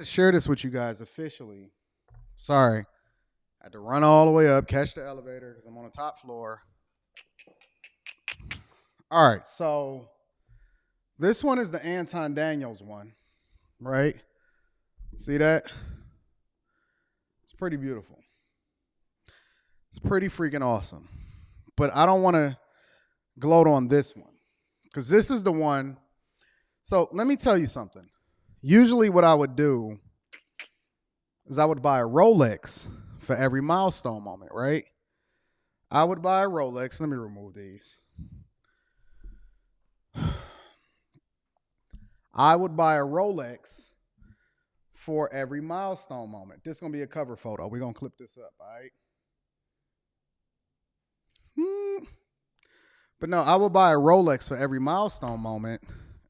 to share this with you guys officially. Sorry. I had to run all the way up, catch the elevator because I'm on the top floor. All right, so this one is the Anton Daniels one, right? See that? It's pretty beautiful. It's pretty freaking awesome. But I don't want to gloat on this one because this is the one. So let me tell you something. Usually, what I would do is I would buy a Rolex for every milestone moment, right? I would buy a Rolex. Let me remove these. I would buy a Rolex for every milestone moment. This is going to be a cover photo. We're going to clip this up, all right? But no, I would buy a Rolex for every milestone moment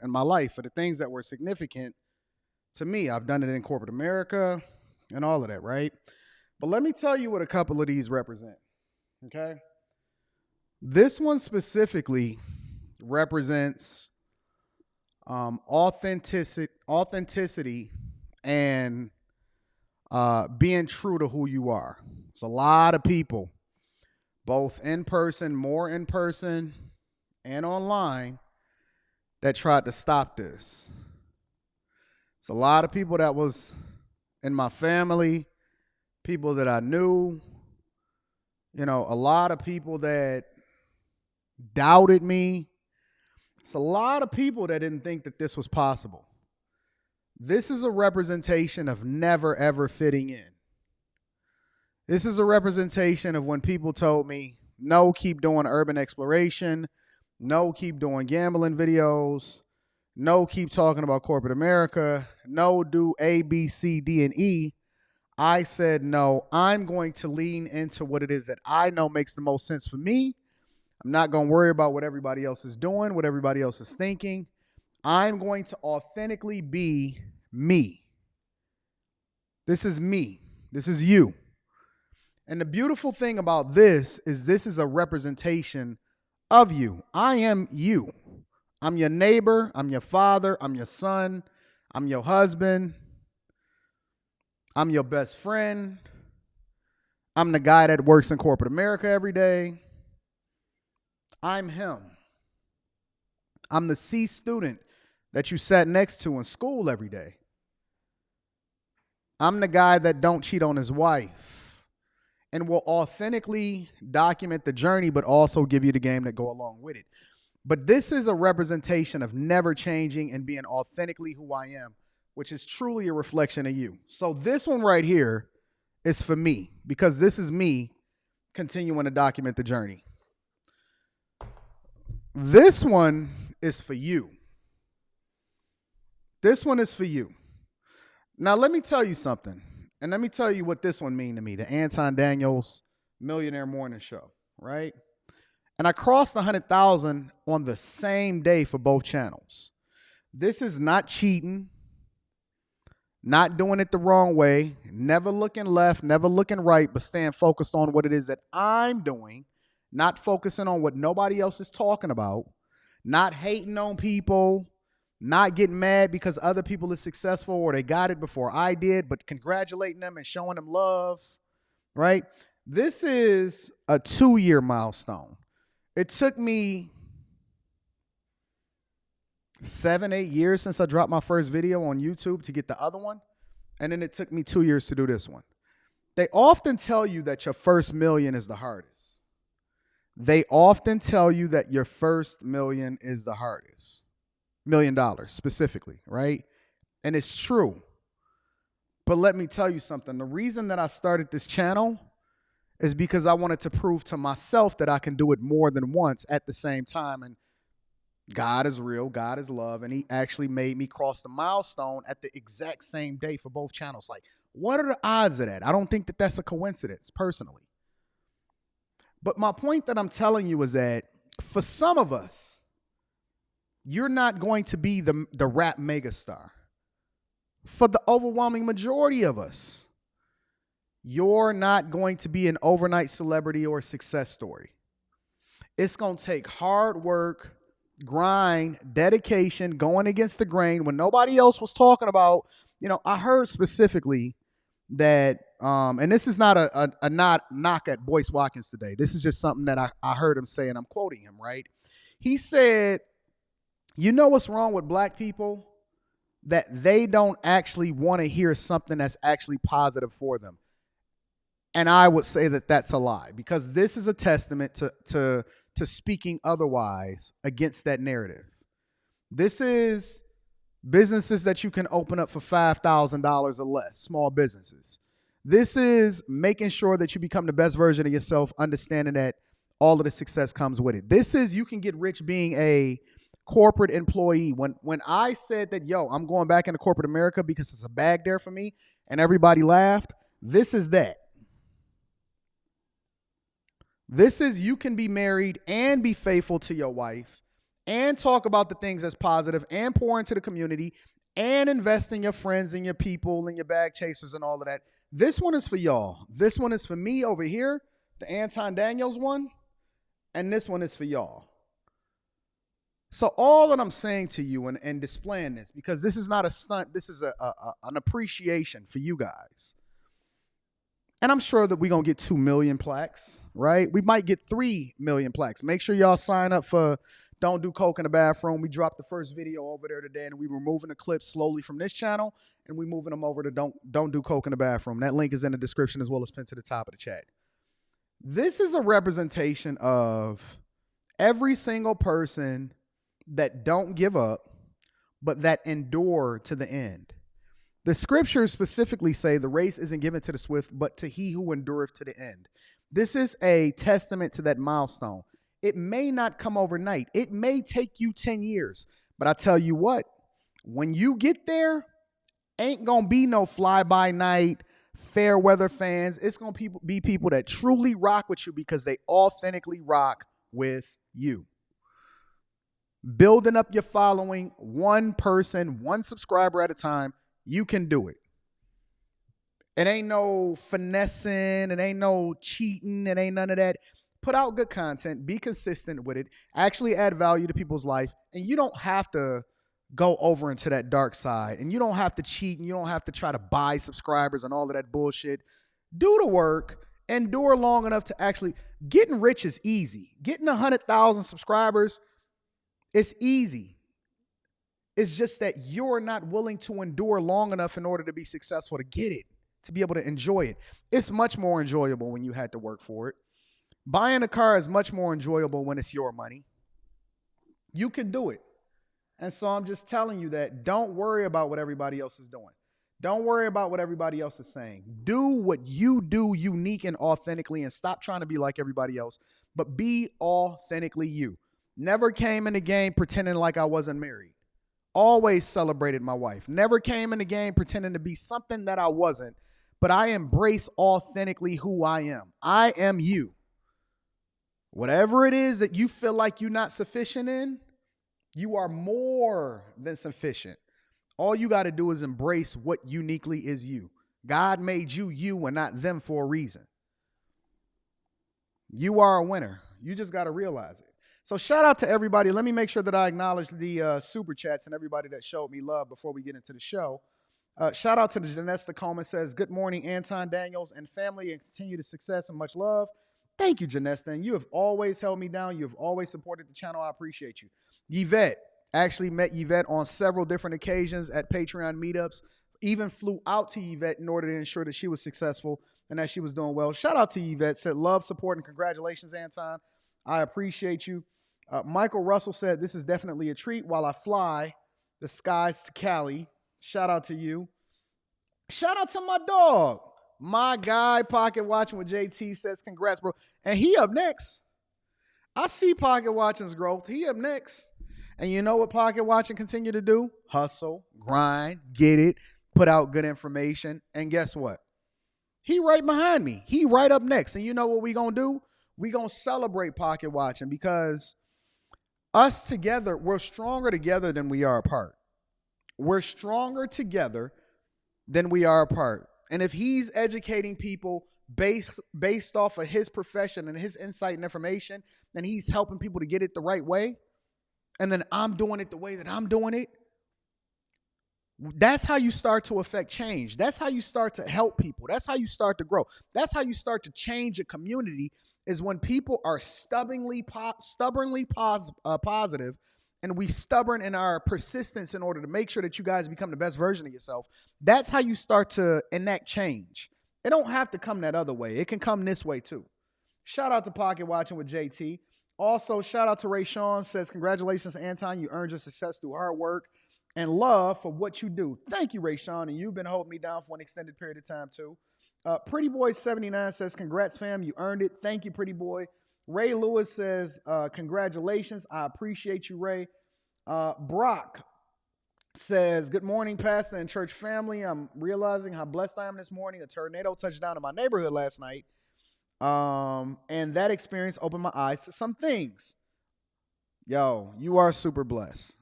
in my life for the things that were significant to me. I've done it in corporate America and all of that, right? But let me tell you what a couple of these represent, okay? This one specifically represents authenticity and being true to who you are. It's a lot of people, both in person, more in person, and online, that tried to stop this. It's a lot of people that was in my family, people that I knew, a lot of people that doubted me. It's a lot of people that didn't think that this was possible. This is a representation of never, ever fitting in. This is a representation of when people told me, no, keep doing urban exploration. No, keep doing gambling videos. No, keep talking about corporate America. No, do A, B, C, D, and E. I said, no, I'm going to lean into what it is that I know makes the most sense for me. I'm not going to worry about what everybody else is doing, what everybody else is thinking. I'm going to authentically be me. This is me. This is you. And the beautiful thing about this is a representation of you. I am you. I'm your neighbor. I'm your father. I'm your son. I'm your husband. I'm your best friend. I'm the guy that works in corporate America every day. I'm him. I'm the C student that you sat next to in school every day. I'm the guy that don't cheat on his wife and will authentically document the journey, but also give you the game that go along with it. But this is a representation of never changing and being authentically who I am, which is truly a reflection of you. So this one right here is for me because this is me continuing to document the journey. This one is for you. This one is for you. Now, let me tell you something. And let me tell you what this one means to me. The Anton Daniels Millionaire Morning Show, right? And I crossed 100,000 on the same day for both channels. This is not cheating, not doing it the wrong way, never looking left, never looking right, but staying focused on what it is that I'm doing, not focusing on what nobody else is talking about, not hating on people, not getting mad because other people are successful or they got it before I did, but congratulating them and showing them love, right? This is a 2-year milestone. It took me 7, 8 years since I dropped my first video on YouTube to get the other one. And then it took me 2 years to do this one. They often tell you that your first million is the hardest. They often tell you that your first million is the hardest. $1 million specifically, right? And it's true. But let me tell you something. The reason that I started this channel is because I wanted to prove to myself that I can do it more than once at the same time. And God is real. God is love. And he actually made me cross the milestone at the exact same day for both channels. Like, what are the odds of that? I don't think that that's a coincidence, personally. But my point that I'm telling you is that for some of us, you're not going to be the rap megastar. For the overwhelming majority of us, you're not going to be an overnight celebrity or success story. It's going to take hard work, grind, dedication, going against the grain when nobody else was talking about I heard specifically that, and this is not a knock at Boyce Watkins today. This is just something that I heard him say, and I'm quoting him, right? He said, you know what's wrong with black people? That they don't actually want to hear something that's actually positive for them. And I would say that that's a lie, because this is a testament to speaking otherwise against that narrative. This is businesses that you can open up for $5,000 or less, small businesses. This is making sure that you become the best version of yourself, understanding that all of the success comes with it. This is, you can get rich being a corporate employee. When I said that, I'm going back into corporate America because it's a bag there for me, and everybody laughed, this is that. This is, you can be married and be faithful to your wife and talk about the things that's positive and pour into the community and invest in your friends and your people and your bag chasers and all of that. This one is for y'all. This one is for me over here, the Anton Daniels one, and this one is for y'all. So all that I'm saying to you and displaying this, because this is not a stunt, this is an appreciation for you guys. And I'm sure that we're going to get 2 million plaques, right? We might get 3 million plaques. Make sure y'all sign up for Don't Do Coke in the Bathroom. We dropped the first video over there today, and we were moving the clips slowly from this channel, and we're moving them over to Don't Do Coke in the Bathroom. That link is in the description as well as pinned to the top of the chat. This is a representation of every single person that don't give up, but that endure to the end. The scriptures specifically say the race isn't given to the swift, but to he who endureth to the end. This is a testament to that milestone. It may not come overnight. It may take you 10 years. But I tell you what, when you get there, ain't going to be no fly-by-night, fair weather fans. It's going to be people that truly rock with you because they authentically rock with you. Building up your following, one person, one subscriber at a time. You can do it. It ain't no finessing. It ain't no cheating. It ain't none of that. Put out good content. Be consistent with it. Actually add value to people's life. And you don't have to go over into that dark side. And you don't have to cheat. And you don't have to try to buy subscribers and all of that bullshit. Do the work. Endure long enough to actually... Getting rich is easy. Getting 100,000 subscribers, it's easy. It's just that you're not willing to endure long enough in order to be successful to get it, to be able to enjoy it. It's much more enjoyable when you had to work for it. Buying a car is much more enjoyable when it's your money. You can do it. And so I'm just telling you that don't worry about what everybody else is doing. Don't worry about what everybody else is saying. Do what you do unique and authentically, and stop trying to be like everybody else, but be authentically you. Never came in the game pretending like I wasn't married. Always celebrated my wife. Never came in the game pretending to be something that I wasn't, but I embrace authentically who I am. I am you. Whatever it is that you feel like you're not sufficient in, you are more than sufficient. All you got to do is embrace what uniquely is you. God made you you and not them for a reason. You are a winner. You just got to realize it. So shout out to everybody. Let me make sure that I acknowledge the super chats and everybody that showed me love before we get into the show. Shout out to the Janessa Coleman, says, good morning, Anton Daniels and family, and continue to success and much love. Thank you, Janessa. And you have always held me down. You have always supported the channel. I appreciate you. Yvette, actually met Yvette on several different occasions at Patreon meetups. Even flew out to Yvette in order to ensure that she was successful and that she was doing well. Shout out to Yvette. Said love, support, and congratulations, Anton. I appreciate you. Michael Russell said, this is definitely a treat while I fly the skies to Cali. Shout out to you. Shout out to my dog. My guy, Pocket Watching with JT, says, congrats, bro. And he up next. I see Pocket Watching's growth. He up next. And you know what Pocket Watching continue to do? Hustle, grind, get it, put out good information. And guess what? He right behind me. He right up next. And you know what we going to do? We going to celebrate Pocket Watching, because us together, we're stronger together than we are apart. We're stronger together than we are apart. And if he's educating people based off of his profession and his insight and information, then he's helping people to get it the right way. And then I'm doing it the way that I'm doing it. That's how you start to affect change. That's how you start to help people. That's how you start to grow. That's how you start to change a community, is when people are stubbornly positive, and we stubborn in our persistence in order to make sure that you guys become the best version of yourself. That's how you start to enact change. It don't have to come that other way. It can come this way too. Shout out to Pocket Watching with JT. Also, shout out to Ray Sean, says, congratulations, Anton. You earned your success through hard work and love for what you do. Thank you, Ray Sean, and you've been holding me down for an extended period of time, too. Pretty Boy 79 says, congrats, fam. You earned it. Thank you, Pretty Boy. Ray Lewis says, congratulations. I appreciate you, Ray. Brock says, good morning, Pastor and church family. I'm realizing how blessed I am this morning. A tornado touched down in my neighborhood last night. And that experience opened my eyes to some things. Yo, you are super blessed.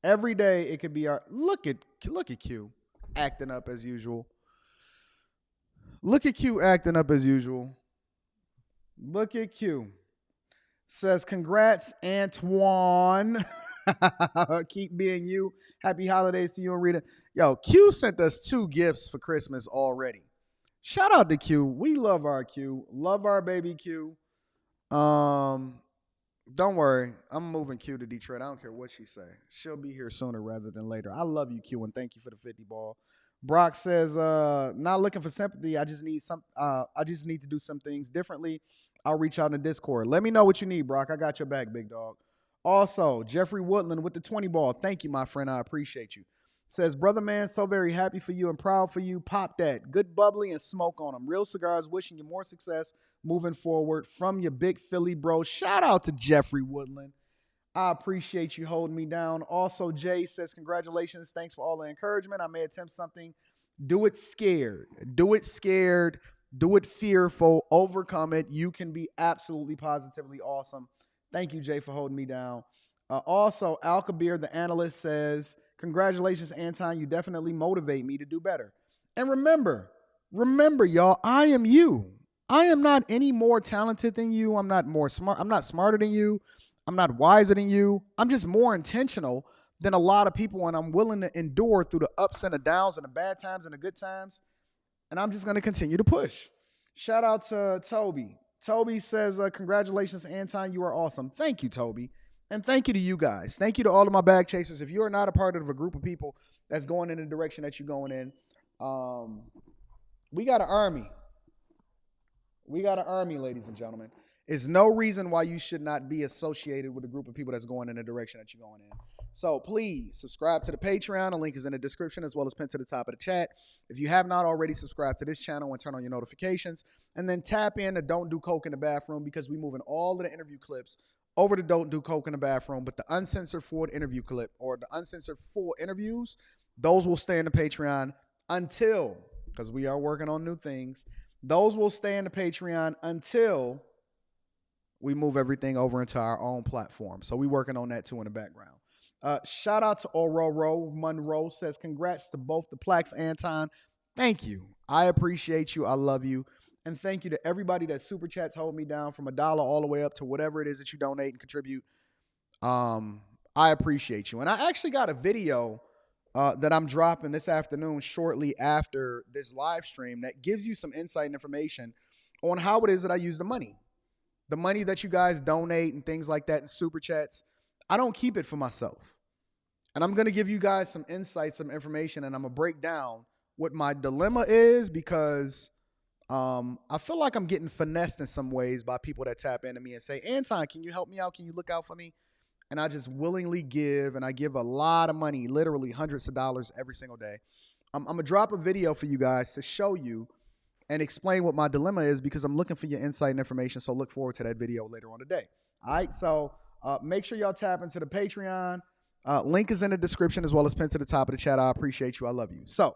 Every day it could be our look at Q acting up as usual. Look at Q acting up as usual. Look at Q. Says, congrats, Antoine. Keep being you. Happy holidays to you and Rita. Yo, Q sent us 2 gifts for Christmas already. Shout out to Q. We love our Q. Love our baby Q. Don't worry. I'm moving Q to Detroit. I don't care what she say. She'll be here sooner rather than later. I love you, Q, and thank you for the 50 ball. Brock says, not looking for sympathy. I just need to do some things differently. I'll reach out in the Discord. Let me know what you need, Brock. I got your back, big dog. Also, Jeffrey Woodland with the 20 ball. Thank you, my friend. I appreciate you. Says, brother man, so very happy for you and proud for you. Pop that. Good bubbly and smoke on them. Real Cigars wishing you more success moving forward from your big Philly bro. Shout out to Jeffrey Woodland. I appreciate you holding me down. Also, Jay says, congratulations. Thanks for all the encouragement. I may attempt something. Do it scared. Do it scared. Do it fearful. Overcome it. You can be absolutely positively awesome. Thank you, Jay, for holding me down. Also, Al Kabir, the analyst, says, congratulations, Anton. You definitely motivate me to do better. And remember, y'all, I am you. I am not any more talented than you. I'm not more smart. I'm not smarter than you. I'm not wiser than you. I'm just more intentional than a lot of people, and I'm willing to endure through the ups and the downs and the bad times and the good times. And I'm just going to continue to push. Shout out to Toby. Toby says, congratulations, Anton. You are awesome. Thank you, Toby. And thank you to you guys. Thank you to all of my bag chasers. If you are not a part of a group of people that's going in the direction that you're going in, we got an army. We got an army, ladies and gentlemen. There's no reason why you should not be associated with a group of people that's going in the direction that you're going in. So please subscribe to the Patreon. The link is in the description as well as pinned to the top of the chat. If you have not already subscribed to this channel and turn on your notifications, and then tap in to Don't Do Coke in the Bathroom, because we're moving all of the interview clips over to Don't Do Coke in the Bathroom. But the uncensored full interview clip or the uncensored full interviews, those will stay in the Patreon until, because we are working on new things, those will stay in the Patreon until we move everything over into our own platform. So we're working on that too in the background. Shout out to Ororo. Monroe says, congrats to both the Plaques, Anton. Thank you. I appreciate you. I love you. And thank you to everybody that super chats hold me down from $1 all the way up to whatever it is that you donate and contribute. I appreciate you. And I actually got a video that I'm dropping this afternoon shortly after this live stream that gives you some insight and information on how it is that I use the money. The money that you guys donate and things like that in super chats, I don't keep it for myself. And I'm going to give you guys some insights, some information, and I'm going to break down what my dilemma is, because I feel like I'm getting finessed in some ways by people that tap into me and say, Anton, can you help me out? Can you look out for me? And I just willingly give, and I give a lot of money, literally hundreds of dollars every single day. I'm going to drop a video for you guys to show you and explain what my dilemma is, because I'm looking for your insight and information. So look forward to that video later on today. All right. So make sure y'all tap into the Patreon. Link is in the description as well as pinned to the top of the chat. I appreciate you. I love you. So